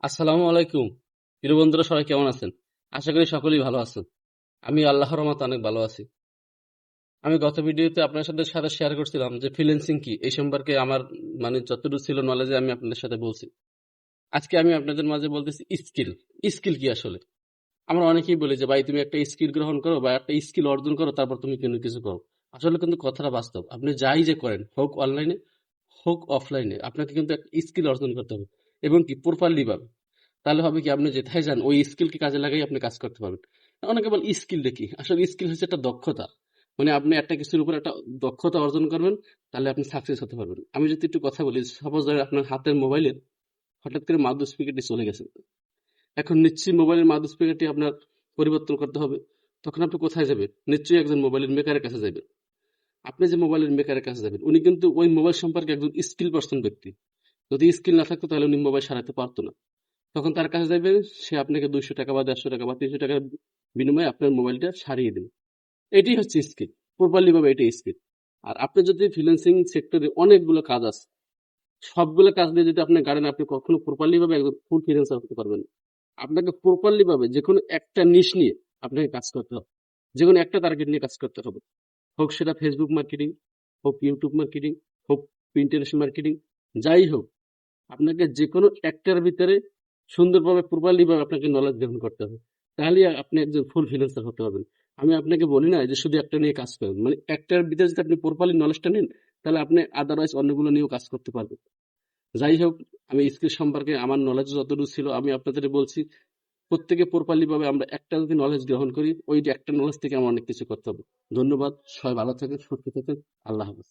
আসসালামু আলাইকুম। প্রিয় বন্ধুরা, সবাই কেমন আছেন? আশা করি সকলেই ভালো আছেন। আমি আল্লাহর রহমতে অনেক ভালো আছি। আমি গত ভিডিওতে আপনার সাথে শেয়ার করছিলাম যে ফ্রিল্যান্সিং কি, এই সম্পর্কে আমার যতটুকু ছিল নলেজে আমি আপনাদের সাথে বলছি। আজকে আমি আপনাদের মাঝে বলতেছি স্কিল। স্কিল কি আসলে? আমরা অনেকেই বলি যে ভাই তুমি একটা স্কিল গ্রহণ করো বা একটা স্কিল অর্জন করো, তারপর তুমি কোনো কিছু করো। আসলে কিন্তু কথাটা বাস্তব। আপনি যাই যে করেন, হোক অনলাইনে হোক অফলাইনে, আপনাকে কিন্তু একটা স্কিল অর্জন করতে হবে এবং কি প্রপারলি ভাবে। তাহলে হবে কি, আপনি যেথায় যান ওই স্কিলকে কাজে লাগাই আপনি কাজ করতে পারবেন। অনেকে বল স্কিলটা কি? আসলে স্কিল হচ্ছে একটা দক্ষতা। মানে আপনি একটা কিছুর উপর একটা দক্ষতা অর্জন করবেন, তাহলে আপনি সাকসেস হতে পারবেন। আমি যদি একটু কথা বলি, সাপোজ ধরেন আপনার হাতের মোবাইলে হঠাৎ করে মাউথ স্পিকারটি চলে গেছে। এখন নিশ্চয়ই মোবাইলের মাউথ স্পিকারটি আপনার পরিবর্তন করতে হবে। তখন আপনি কোথায় যাবেন? নিশ্চয়ই একজন মোবাইলের মেকারের কাছে যাবেন। আপনি যে মোবাইলের মেকারের কাছে যাবেন, উনি কিন্তু ওই মোবাইল সম্পর্কে একজন স্কিল পার্সন ব্যক্তি। যদি স্কিল না থাকতো তাহলে উনি মোবাইল সারাতে পারতো না। তখন তার কাছে যাবেন, সে আপনাকে 200 টাকা বা 150 টাকা বা 300 টাকার বিনিময়ে আপনার মোবাইলটা সারিয়ে দেবে। এটাই হচ্ছে স্কিল। প্রপারলি ভাবে এটাই স্কিল। আর আপনি যদি ফ্রিল্যান্সিং সেক্টরে অনেকগুলো কাজ আছে, সবগুলো কাজ দিয়ে যদি আপনি গাড়েন, আপনি কখনো প্রপারলি ভাবে একদম ফুল ফ্রিল্যান্সার হতে পারবেন না। আপনাকে প্রপারলি ভাবে যে কোনো একটা নিশ নিয়ে আপনাকে কাজ করতে হবে। যে কোনো একটা টার্গেট নিয়ে কাজ করতে হবে। হোক সেটা ফেসবুক মার্কেটিং, হোক ইউটিউব মার্কেটিং, হোক পিন্টারেস্ট মার্কেটিং, যাই হোক, আপনাকে যেকোনো একটার ভিতরে সুন্দরভাবে প্রপারলি ভাবে আপনাকে নলেজ গ্রহণ করতে হবে। তাহলেই আপনি একজন ফুল ফ্রিল্যান্সার হতে পারবেন। আমি আপনাকে বলি না যে শুধু একটা নিয়ে কাজ করেন, মানে একটার ভিতরে যদি আপনি প্রপারলি নলেজটা নেন, তাহলে আপনি আদারওয়াইজ অন্যগুলো নিয়েও কাজ করতে পারবেন। যাই হোক, আমি স্কিল সম্পর্কে আমার নলেজ যতটুকু ছিল আমি আপনাদের বলছি। প্রত্যেকে প্রপারলি ভাবে আমরা একটা যদি নলেজ গ্রহণ করি, ওই একটা নলেজ থেকে আমার অনেক কিছু করতে হবে। ধন্যবাদ। সবাই ভালো থাকেন, সুস্থ থাকেন। আল্লাহ হাফেজ।